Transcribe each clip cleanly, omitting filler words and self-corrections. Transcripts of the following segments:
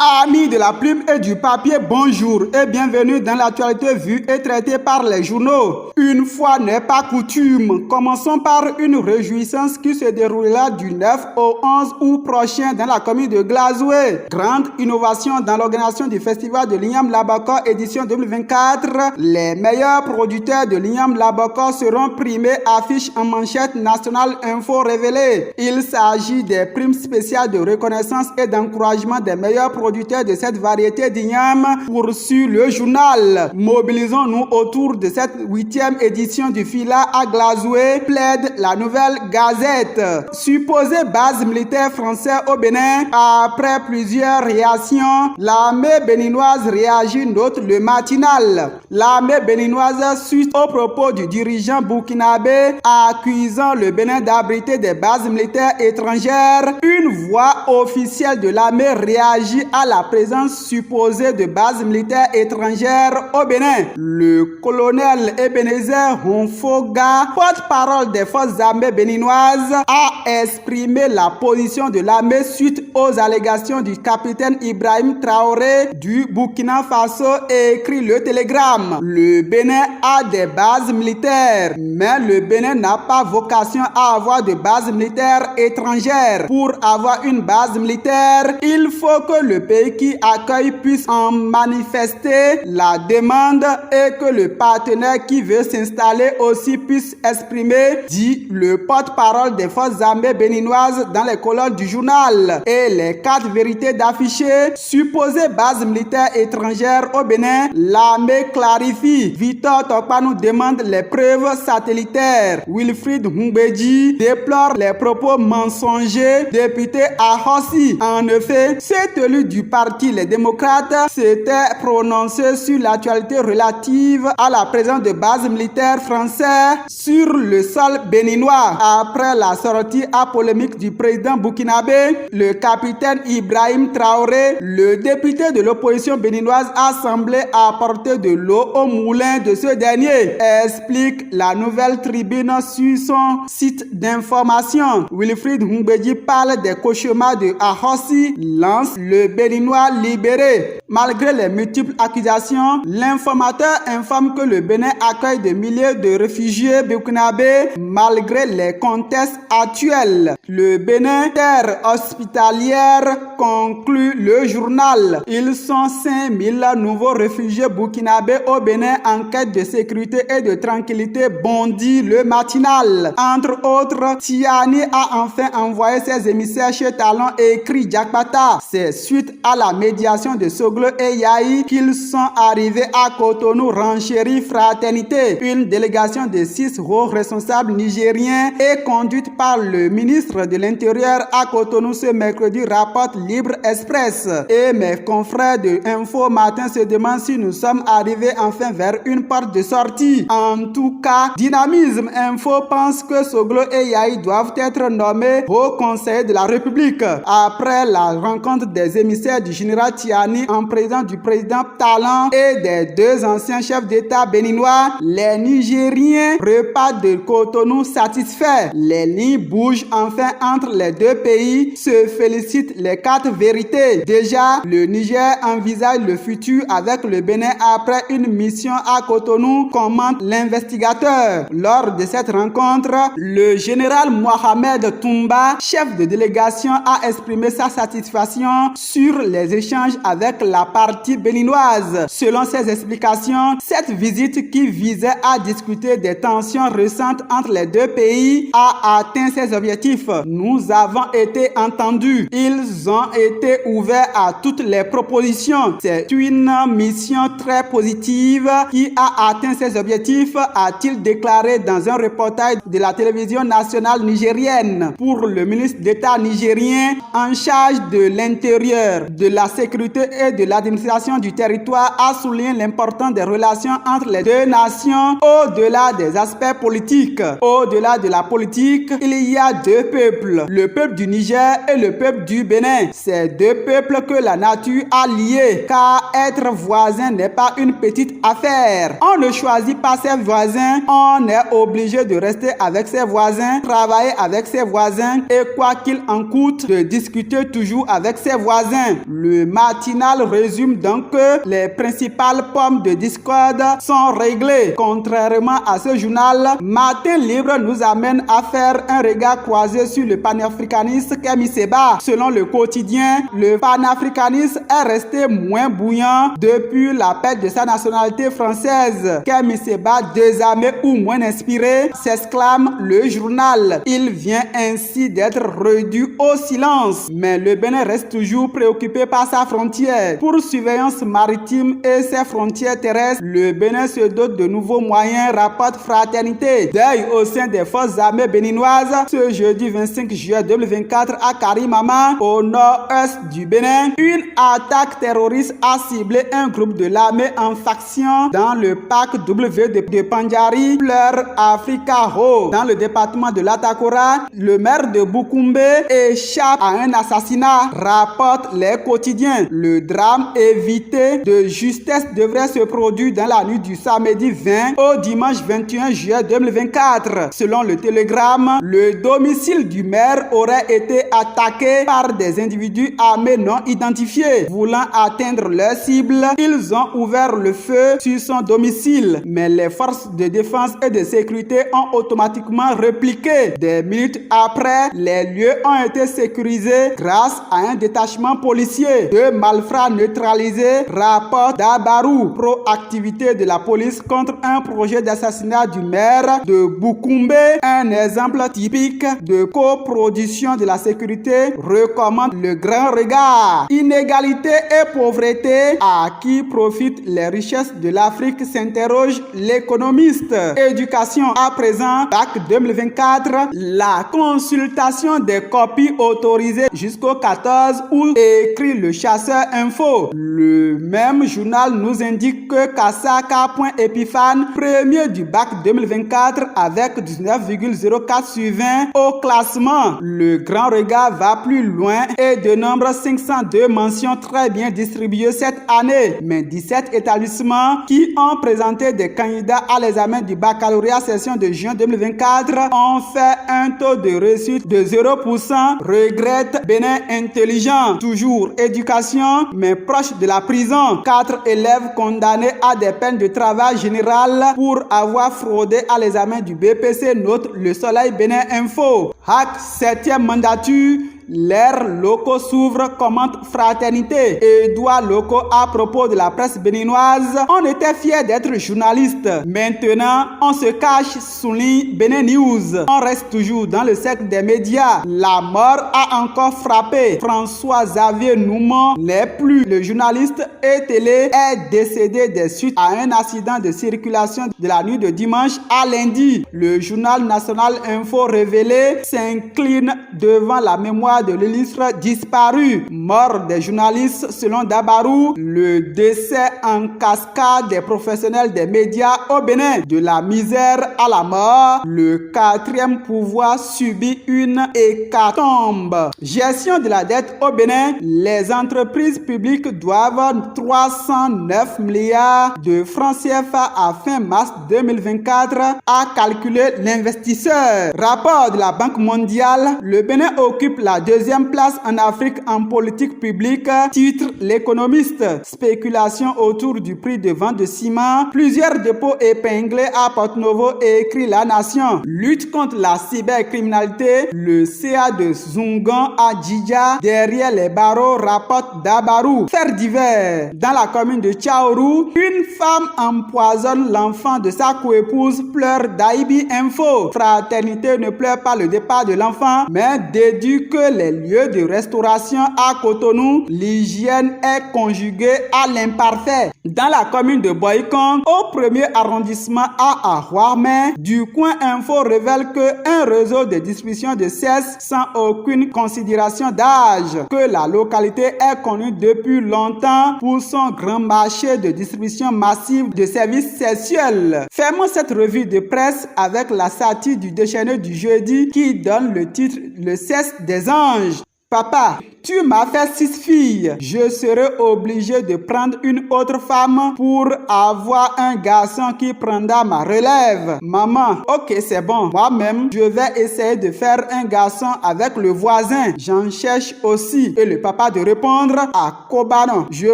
Amis de la plume et du papier, bonjour et bienvenue dans l'actualité vue et traitée par les journaux. Une fois n'est pas coutume, commençons par une réjouissance qui se déroulera du 9 au 11 août prochain dans la commune de Glazoué. Grande innovation dans l'organisation du festival de l'igname Labakor édition 2024. Les meilleurs producteurs de l'igname Labakor seront primés, affiche en manchette nationale info révélée. Il s'agit des primes spéciales de reconnaissance et d'encouragement des meilleurs producteurs de cette variété d'igname, poursuit le journal. Mobilisons-nous autour de cette 8e édition du FILA à Glazoué, plaide la Nouvelle Gazette. Supposée base militaire française au Bénin, après plusieurs réactions, l'armée béninoise réagit, note le matinal. L'armée béninoise suite aux propos du dirigeant burkinabé accusant le Bénin d'abriter des bases militaires étrangères. Une voix officielle de l'armée réagit à la présence supposée de bases militaires étrangères au Bénin. Le colonel Ebenezer Honfoga, porte-parole des forces armées béninoises, a exprimé la position de l'armée suite aux allégations du capitaine Ibrahim Traoré du Burkina Faso, écrit le télégramme. Le Bénin a des bases militaires, mais le Bénin n'a pas vocation à avoir de bases militaires étrangères. Pour avoir une base militaire, il faut que le pays qui accueille puisse en manifester la demande et que le partenaire qui veut s'installer aussi puisse exprimer, dit le porte-parole des forces armées béninoises dans les colonnes du journal. Et les 4 vérités d'afficher, supposées bases militaires étrangères au Bénin, l'armée clarifie. Victor Tokpa nous demande les preuves satellitaires. Wilfried Humbedji déplore les propos mensongers, député à Hossi. En effet, cet élu du parti Les Démocrates s'était prononcé sur l'actualité relative à la présence de bases militaires françaises sur le sol béninois. Après la sortie à polémique du président burkinabé, le capitaine Ibrahim Traoré, le député de l'opposition béninoise, a semblé apporter de l'eau au moulin de ce dernier, explique la Nouvelle Tribune sur son site d'information. Wilfried Humbedji parle des cauchemars de Ahossi, lance le Béninois libéré. Malgré les multiples accusations, l'informateur informe que le Bénin accueille des milliers de réfugiés burkinabés malgré les contextes actuels. Le Bénin, terre hospitalière, conclut le journal. Ils sont 5000 nouveaux réfugiés burkinabés au Bénin en quête de sécurité et de tranquillité, bondit le matinal. Entre autres, Tiani a enfin envoyé ses émissaires chez Talon, écrit Diakpata. C'est suite à la médiation de Soglo et Yahi qu'ils sont arrivés à Cotonou, renchérit Fraternité. Une délégation de 6 hauts responsables nigériens est conduite par le ministre de l'Intérieur à Cotonou ce mercredi, rapporte Libre Express. Et mes confrères de Info Matin se demandent si nous sommes arrivés enfin vers une porte de sortie. En tout cas, Dynamisme Info pense que Soglo et Yahi doivent être nommés au Conseil de la République. Après la rencontre des émissaires du général Tiani en présence du président Talon et des 2 anciens chefs d'État béninois, les Nigériens repartent de Cotonou satisfaits. Les lignes bougent enfin entre les 2 pays, se félicitent les 4 vérités. Déjà, le Niger envisage le futur avec le Bénin après une mission à Cotonou, commente l'investigateur. Lors de cette rencontre, le général Mohamed Toumba, chef de délégation, a exprimé sa satisfaction sur les échanges avec la partie béninoise. Selon ses explications, cette visite qui visait à discuter des tensions récentes entre les 2 pays a atteint ses objectifs. Nous avons été entendus. Ils ont été ouverts à toutes les propositions. C'est une mission très positive qui a atteint ses objectifs, a-t-il déclaré dans un reportage de la télévision nationale nigérienne. Pour le ministre d'État nigérien en charge de l'Intérieur, de la Sécurité et de l'administration du territoire a souligné l'importance des relations entre les deux nations au-delà des aspects politiques. Au-delà de la politique, il y a deux peuples, le peuple du Niger et le peuple du Bénin. Ces deux peuples que la nature a liés, car être voisin n'est pas une petite affaire. On ne choisit pas ses voisins, on est obligé de rester avec ses voisins, travailler avec ses voisins et quoi qu'il en coûte, de discuter toujours avec ses voisins. Le matinal résume donc que les principales pommes de discorde sont réglées. Contrairement à ce journal, Matin Libre nous amène à faire un regard croisé sur le panafricaniste Kémi Séba. Selon le quotidien, le panafricanisme est resté moins bouillant depuis la perte de sa nationalité française. Kémi Séba, désarmé ou moins inspiré, s'exclame le journal. Il vient ainsi d'être réduit au silence. Mais le Bénin reste toujours préoccupé par sa frontière. Pour surveillance maritime et ses frontières terrestres, le Bénin se dote de nouveaux moyens, rapporte Fraternité. Deuil au sein des forces armées béninoises ce jeudi 25 juillet 2024 à Karimama, au nord-est du Bénin. Une attaque terroriste a ciblé un groupe de l'armée en faction dans le parc W de Pandjari, Fleur Africa Ho. Dans le département de l'Atakora, le maire de Bukumbe échappe à un assassinat, rapporte les quotidiens. Le drame évité de justesse devrait se produire dans la nuit du samedi 20 au dimanche 21 juillet 2024. Selon le Télégramme, le domicile du maire aurait été attaqué par des individus armés non identifiés. Voulant atteindre leur cible, ils ont ouvert le feu sur son domicile. Mais les forces de défense et de sécurité ont automatiquement répliqué. Des minutes après, les lieux ont été sécurisés grâce à un détachement policier. Deux malfrats neutralisés, rapport d'Abarou, proactivité de la police contre un projet d'assassinat du maire de Bukumbe, un exemple typique de coproduction de la sécurité, recommande le grand regard. Inégalité et pauvreté, à qui profitent les richesses de l'Afrique, s'interroge l'économiste. Éducation à présent, bac 2024, la consultation des copies autorisées jusqu'au 14 août, écrit le Chasseur Info. Le même journal nous indique que Kasaka.Epiphane, premier du bac 2024 avec 19,04 sur 20 au classement. Le grand regard va plus loin et dénombre 502 mentions très bien distribuées cette année. Mais 17 établissements qui ont présenté des candidats à l'examen du baccalauréat session de juin 2024 ont fait un taux de réussite de 0%, regrette Bénin Intelligent. Toujours éducation, mais proche de la prison. 4 élèves condamnés à des peines de travail général pour avoir fraudé à l'examen du BPC, note Le Soleil Bénin Info. Hack 7e mandature. L'ère locaux s'ouvre, commente Fraternité. Édouard Locaux à propos de la presse béninoise. On était fiers d'être journaliste. Maintenant, on se cache, souligne Bénin News. On reste toujours dans le cercle des médias. La mort a encore frappé. François-Xavier Noumon n'est plus. Le journaliste et télé est décédé des suites à un accident de circulation de la nuit de dimanche à lundi. Le journal national Info révélé s'incline devant la mémoire de l'illustre disparu. Mort des journalistes selon Dabarou, le décès en cascade des professionnels des médias au Bénin. De la misère à la mort, le 4e pouvoir subit une hécatombe. Gestion de la dette au Bénin, les entreprises publiques doivent 309 milliards de francs CFA à fin mars 2024, a calculé l'investisseur. Rapport de la Banque mondiale, le Bénin occupe la deuxième place en Afrique en politique publique, titre l'économiste. Spéculation autour du prix de vente de ciment, plusieurs dépôts épinglés à Porto-Novo, écrit La Nation. Lutte contre la cybercriminalité, le CA de Zungan à Djidja, derrière les barreaux, rapporte Dabarou. Faire divers, dans la commune de Tchaourou, une femme empoisonne l'enfant de sa coépouse, pleure d'Aibi Info. Fraternité ne pleure pas le départ de l'enfant, mais déduit que les lieux de restauration à Cotonou, l'hygiène est conjuguée à l'imparfait. Dans la commune de Boycon, au 1er arrondissement à Ahouarmé, du Coin Info révèle qu'un réseau de distribution de cesse sans aucune considération d'âge, que la localité est connue depuis longtemps pour son grand marché de distribution massive de services sexuels. Fermons cette revue de presse avec la satire du déchaîné du jeudi qui donne le titre « Le sexe des anges ». Papa, tu m'as fait 6 filles. Je serai obligé de prendre une autre femme pour avoir un garçon qui prendra ma relève. Maman, ok, c'est bon. Moi-même, je vais essayer de faire un garçon avec le voisin. J'en cherche aussi. Et le papa de répondre à Kobano. Je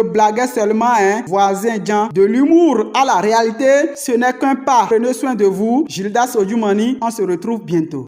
blaguais seulement, voisin Jean. De l'humour à la réalité, ce n'est qu'un pas. Prenez soin de vous. Gildas Odjumani, on se retrouve bientôt.